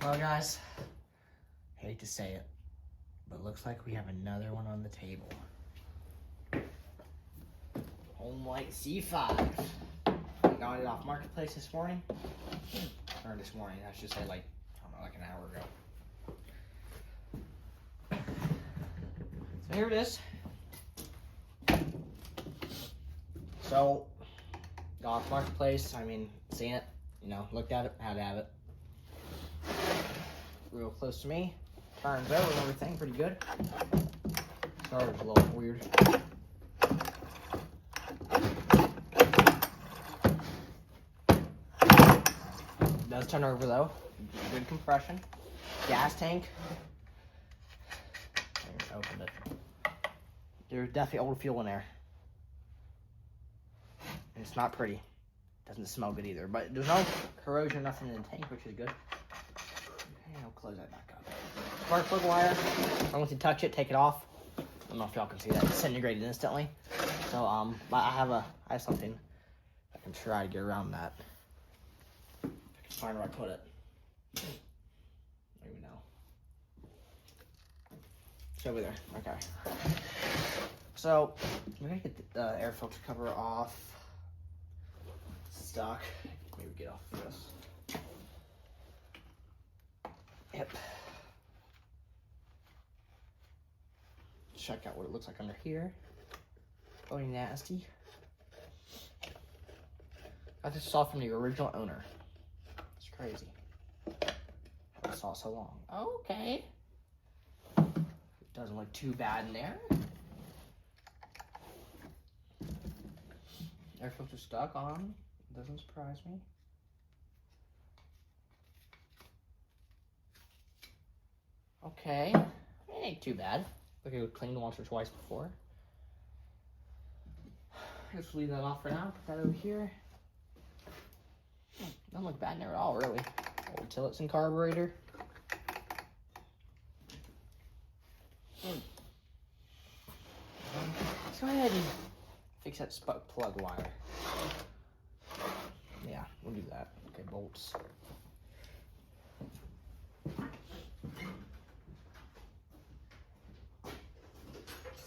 Well, guys, hate to say it, but it looks like we have another one on the table. Homelight C5. I got it off Marketplace this morning. Or this morning, I should say, like, I don't know, like an hour ago. So here it is. So, got off Marketplace. I mean, seen it, you know, looked at it, had to have it. Real close to me. Turns over and everything, pretty good. Started a little weird. It does turn over though. Good compression. Gas tank. I opened it. There's definitely old fuel in there. And it's not pretty. Doesn't smell good either. But there's no corrosion or nothing in the tank, which is good. Okay, I'll close that back up. Spark plug wire. Once you touch it, take it off. I don't know if y'all can see that. It's disintegrated instantly. So but I have something I can try to get around that. If I can find where I put it. Maybe now. It's over there. Okay. So we're gonna get the air filter cover off. Stock. Maybe get off of this. Yep. Check out what it looks like under here. Probably nasty. I just saw from the original owner. It's crazy. I saw so long. Okay. Doesn't look too bad in there. Air filter stuck on. Doesn't surprise me. Okay. It ain't too bad. Look, it was cleaned once or twice before. Just leave that off for now. Put that over here. Doesn't look bad in there at all, really. Old Tillotson carburetor. Let's go ahead and fix that spark plug wire. Yeah, we'll do that. Okay, bolts.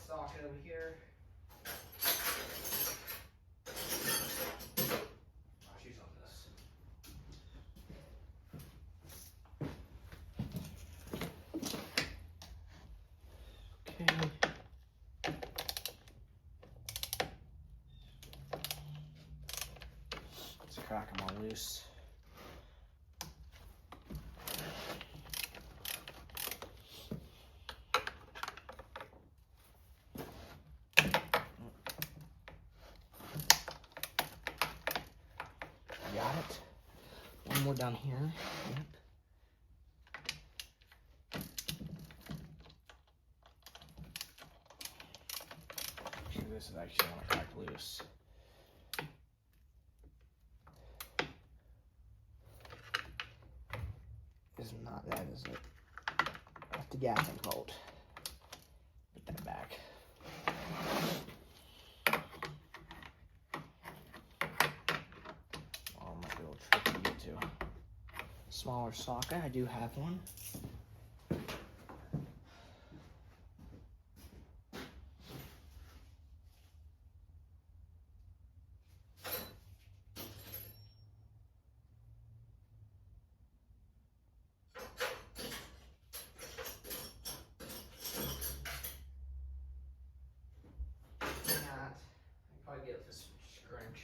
Socket over here. I'll choose on this. Okay. Let's crack them all loose. Got it. One more down here. Yep. Actually, this is actually want to crack loose. Is not that, is it? That's the gas tank bolt. Put that back. Might be a little tricky to get to. Smaller socket, I do have one. Probably get this scrunch.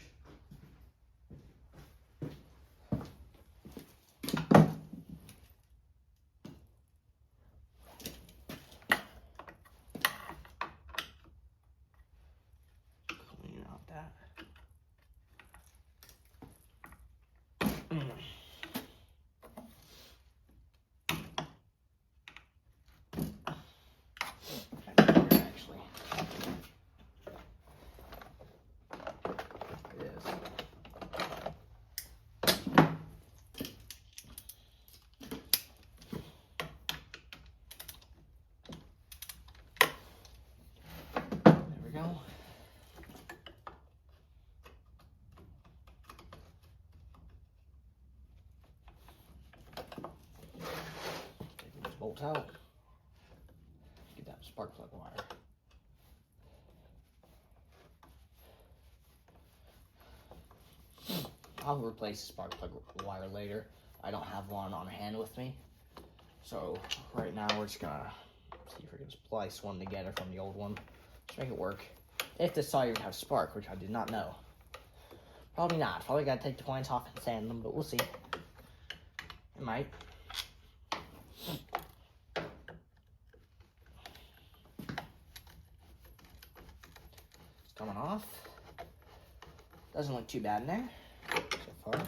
bolts out. Get that spark plug wire. I'll replace the spark plug wire later. I don't have one on hand with me. So right now we're just gonna see if we can splice one together from the old one. Just make it work. If this saw even have spark, which I did not know. Probably not. Probably gotta take the points off and sand them, but we'll see. It might. It's coming off. Doesn't look too bad in there so far.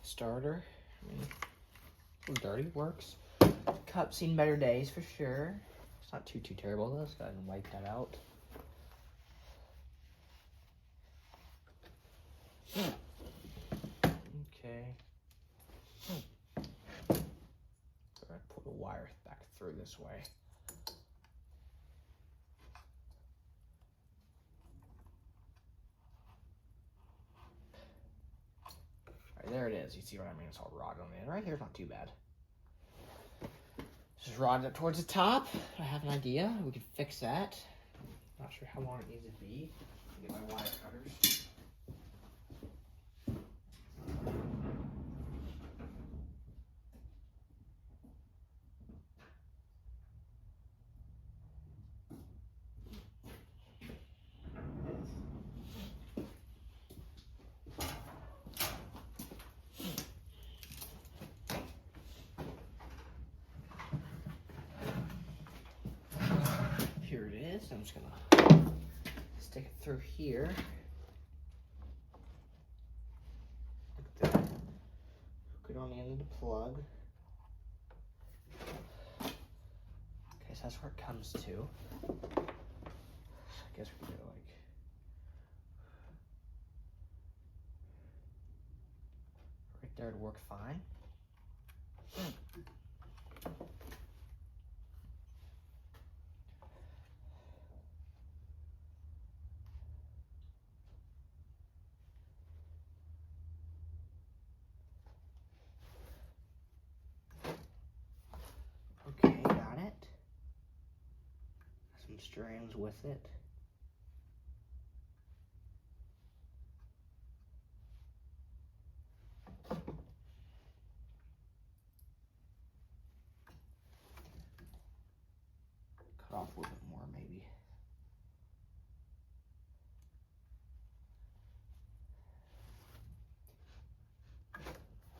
Starter, I mean, a little dirty, works. Cup seen better days for sure. It's not too terrible though. Let's go ahead and wipe that out. Okay. Go ahead and pull the wire back through this way. There it is. You see what I mean? It's all rotted on the end. Right here's not too bad. Just rotted up towards the top. I have an idea. We can fix that. Not sure how long it needs to be. Get my wire cutters. Here it is. I'm just gonna stick it through here. Look at that. Hook it on the end of the plug. Okay, so that's where it comes to. So I guess we can go like right there to work fine. Okay, got it. Some strands with it. Cut off a little bit more, maybe.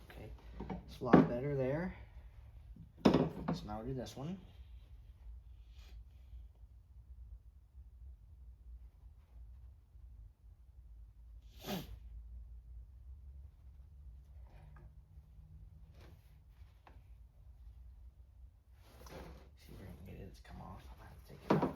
Okay, it's a lot better there. So now we'll do this one. See if I can get it to come off. I'm gonna have to take it out.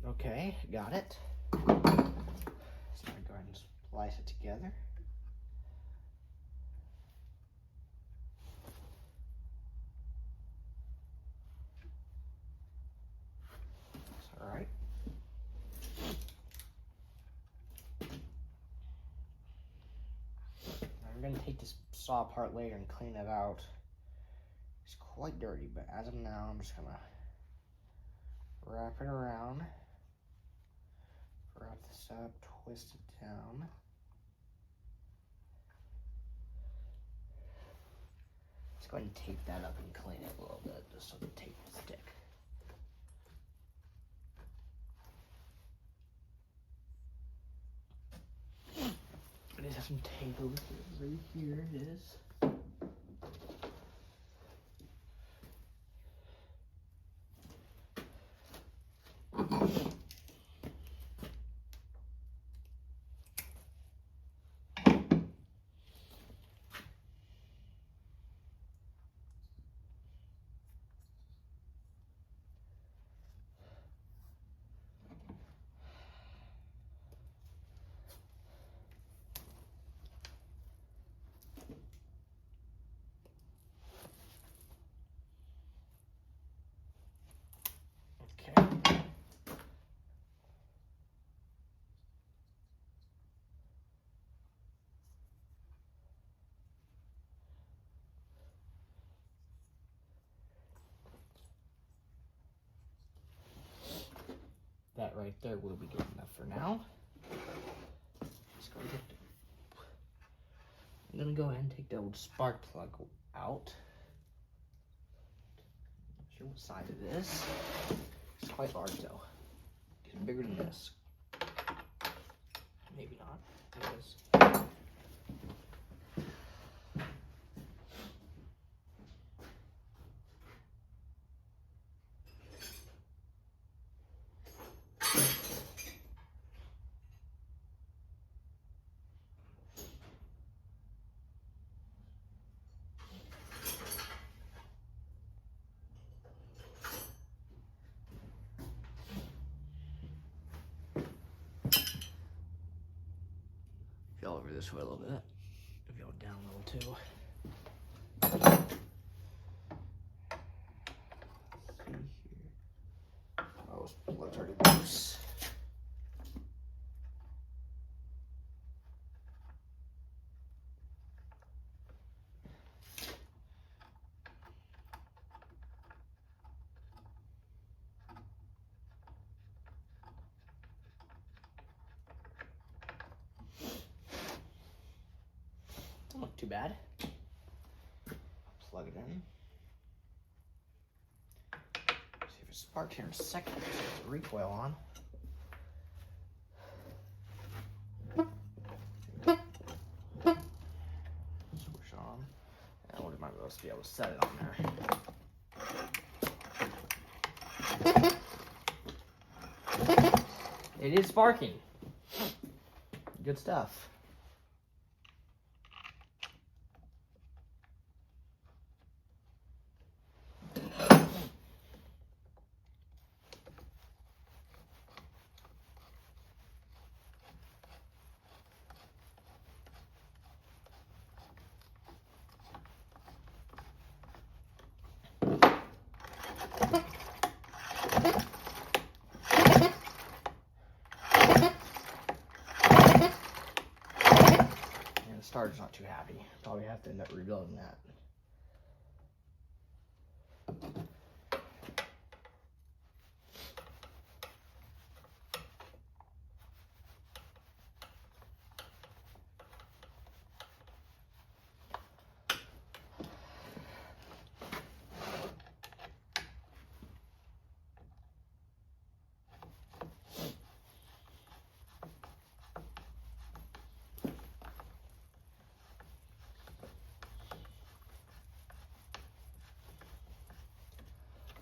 Okay, got it. So now go ahead and splice it together. That's all right. I'm going to take this saw apart later and clean it out. It's quite dirty, but as of now, I'm just going to wrap it around. Wrap this up, twist it down. Let's go ahead and tape that up and clean it a little bit, just so the tape will stick. I just have some tape over here. Right here it is. right there will be good enough for now. I'm gonna go ahead and take the old spark plug out. Not sure what size it is. It's quite large though. It's bigger than this. Maybe not. It is. Feel over this way a little bit. Feel down a little too. See here. Oh, this plug's already loose. Don't look too bad. Plug it in. See if it sparks here in a second. See if the recoil on. Switch on. And we might be able to set it on there. It is sparking. Good stuff. Starter's not too happy. Probably have to end up rebuilding that.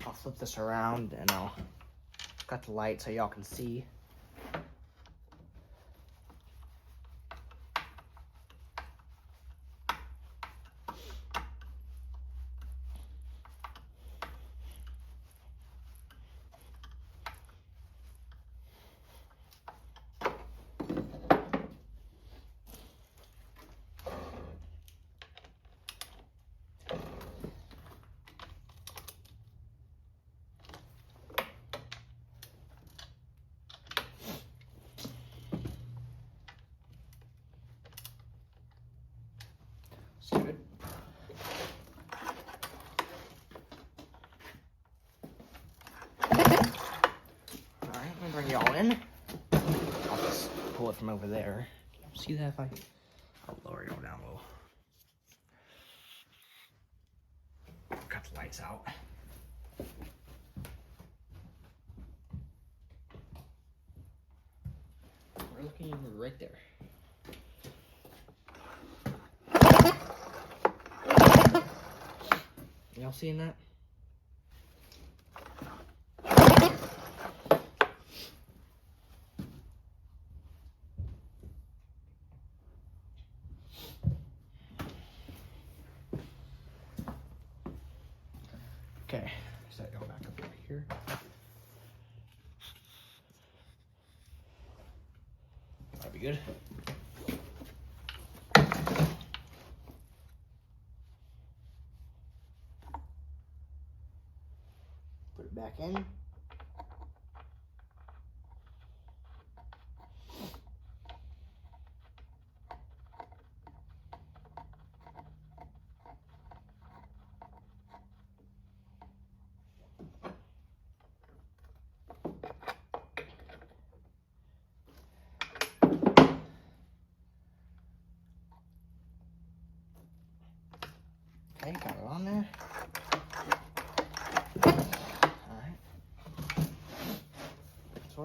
I'll flip this around and I'll cut the light so y'all can see. Good. Alright, let me bring y'all in. I'll just pull it from over there. See that if I'll lower y'all down a little. Cut the lights out. We're looking right there. Y'all seeing that? Okay, set y'all back up over here. That'd be good. Put it back in.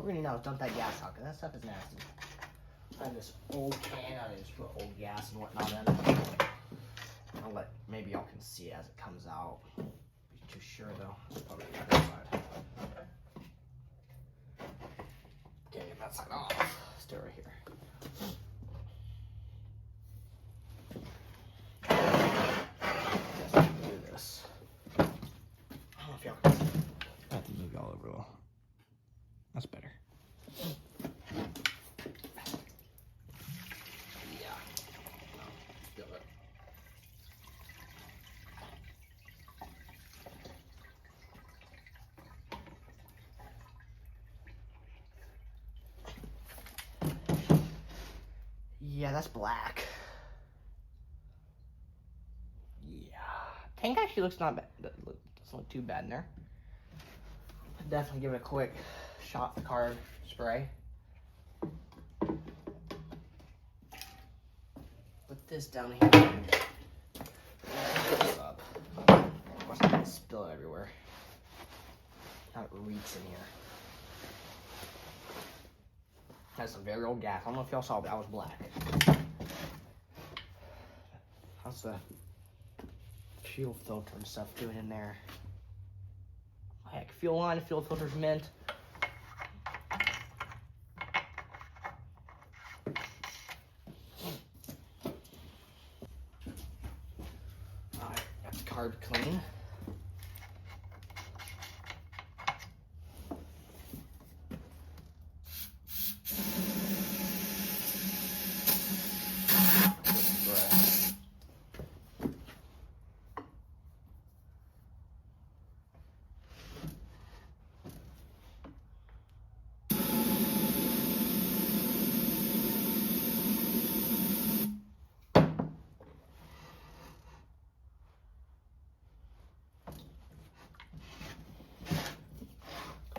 what we're gonna do now is dump that gas out, because that stuff is nasty. I have this old can, I just put old gas and whatnot in. I'll let, maybe y'all can see it as it comes out. Be too sure though. It's probably the other side. Can't get that side off. Stay right here. Just do this. I don't know if y'all can see. I have to move y'all over a little. That's better. Yeah. Feel it. Yeah, that's black. Yeah. Tank actually looks not bad. Doesn't look too bad in there. Definitely give it a quick shot the card spray. Put this down here. Put this up. Of course, I'm gonna spill it everywhere. Now it reeks in here. That's some very old gas. I don't know if y'all saw, but that was black. How's the fuel filter and stuff doing in there? Heck, fuel line, fuel filter's mint. Alright, got the card clean.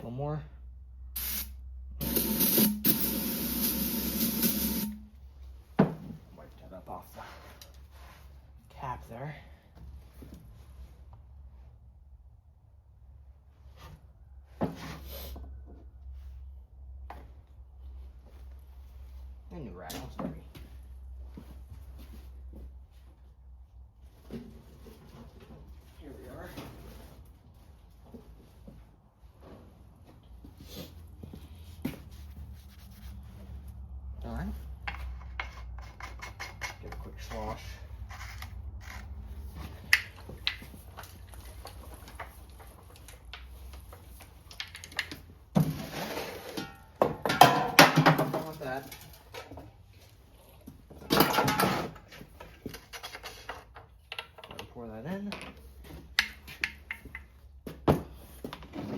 One more. Wipe that up off the cap there. A new rag, I'm sorry. Here we are. Alright. Give it a quick slosh. Done with that. Pour that in.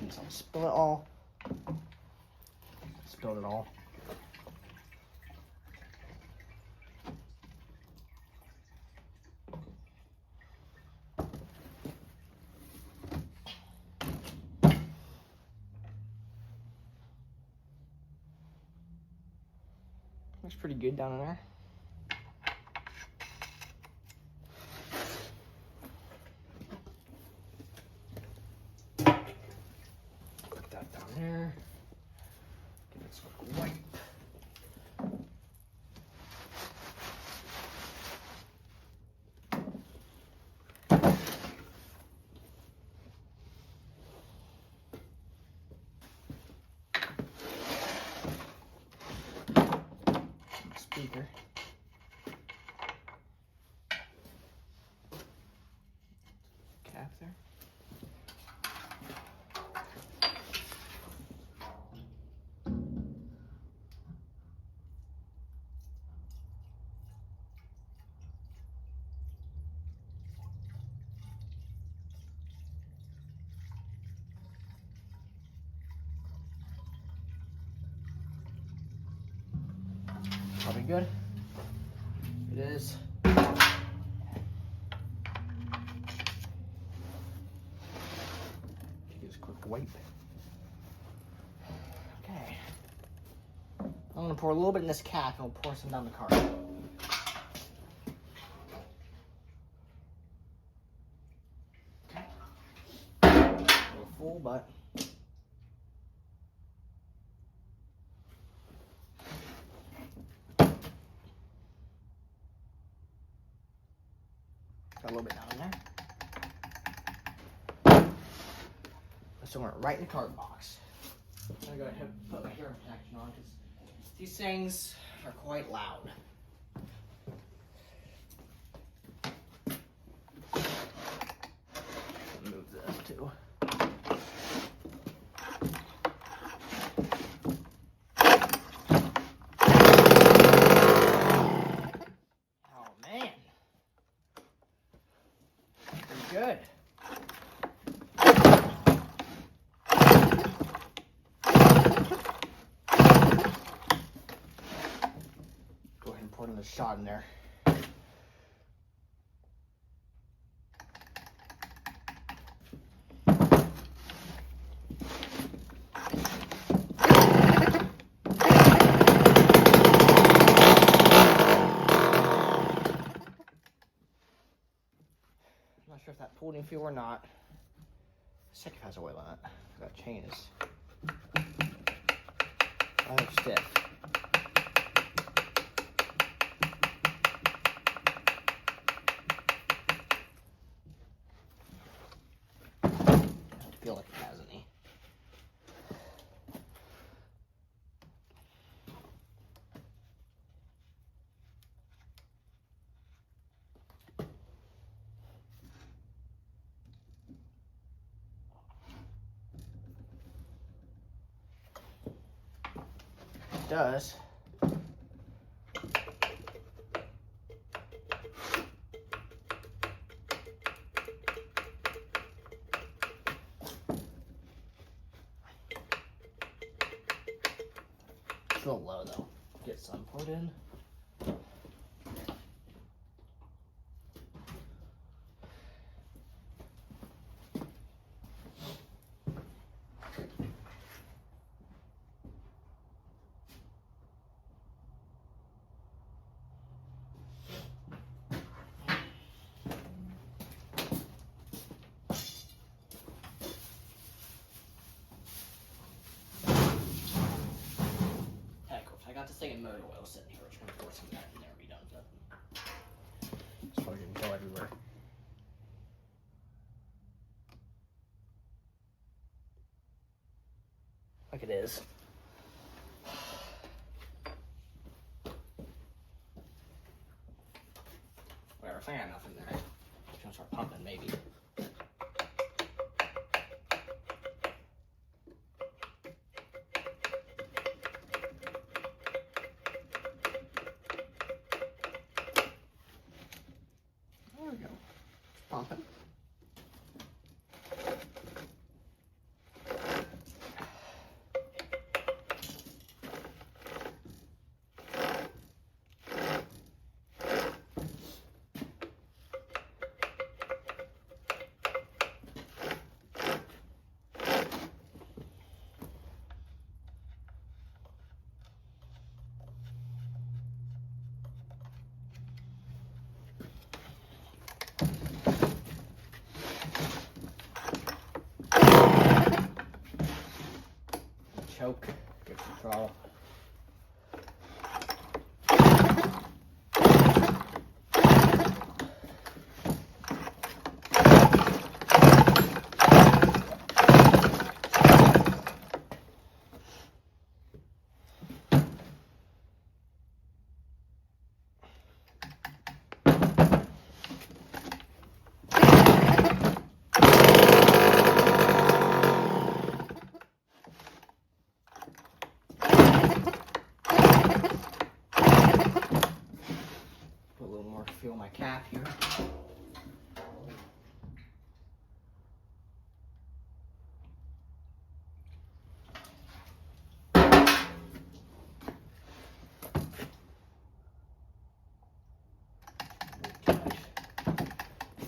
So I'll spill it all. Spilled it all. Looks pretty good down in there. Put that down there. Give it some wipe. Speaker. Cap there. Probably good. It is. Give us a quick wipe. Okay. I'm gonna pour a little bit in this cap and we'll pour some down the card. Okay. A little full, but little bit down in there. So we're right in the card box. I'm gonna go ahead and put my hearing protection on because these things are quite loud. Move this too. Oh man. Pretty good. Go ahead and pour another shot in there. Not sure if that pulled any fuel or not. Sick if it has oil on it. That chain is rather stiff. I don't feel like it has any. It does. It's a little low though. Get some poured in. I got this thing in motor oil sitting here, which I'm gonna pour some of that in there and be done with it. So it didn't go everywhere. Like it is. Whatever, if I got nothing there, I'm gonna start pumping maybe. There we go. Pumping. Choke, get some throttle. Feel my cap here.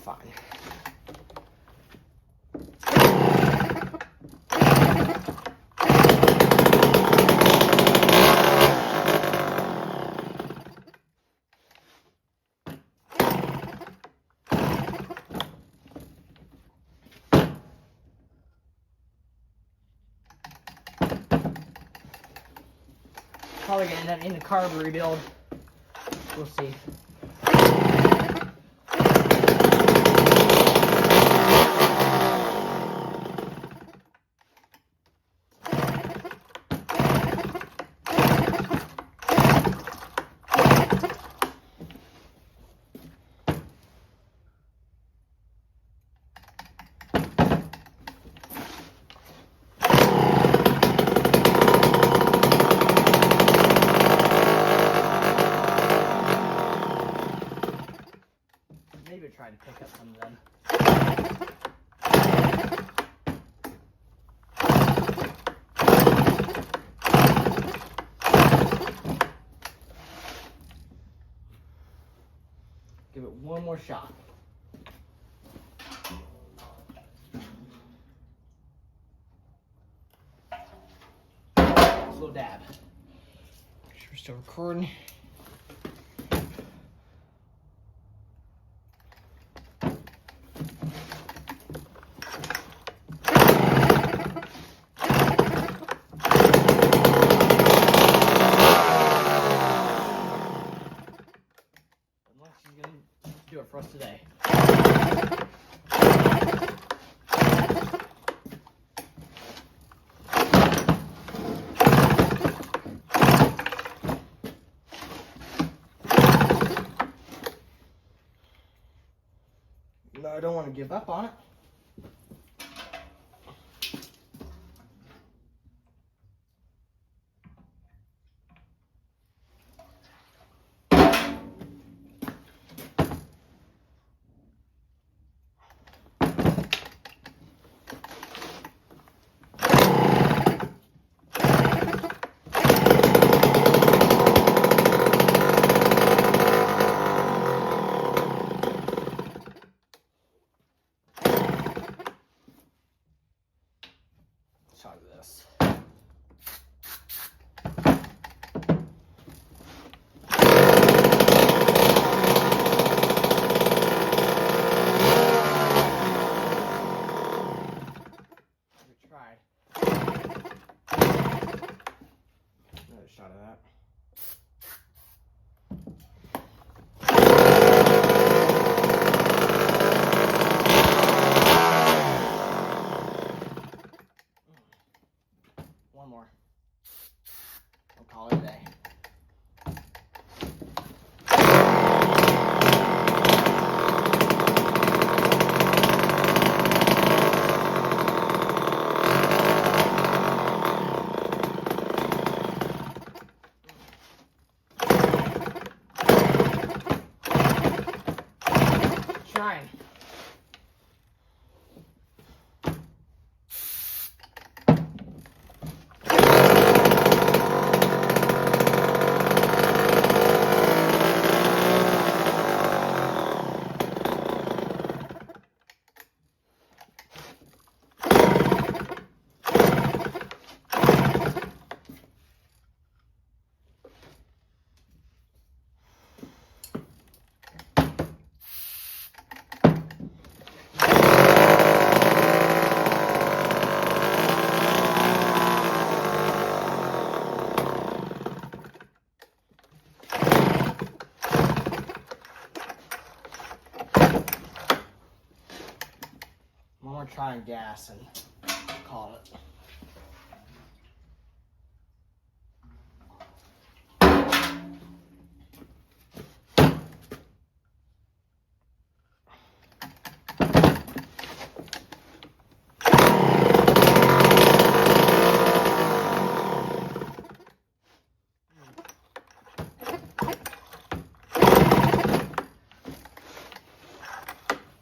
Fine. Probably gonna end up in the carb rebuild. We'll see. more shot. Little dab. Make sure we're still recording. She's gonna do it for us today. No, I don't want to give up on it. Shot of this. We tried. Another shot of that. One more. We'll call it a day. Trying. One more try and gas and call it.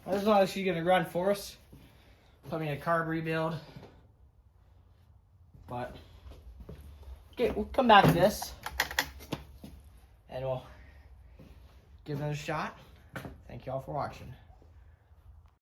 This is not like she's gonna run for us. Put me in a carb rebuild. But okay, we'll come back to this and we'll give it a shot. Thank you all for watching.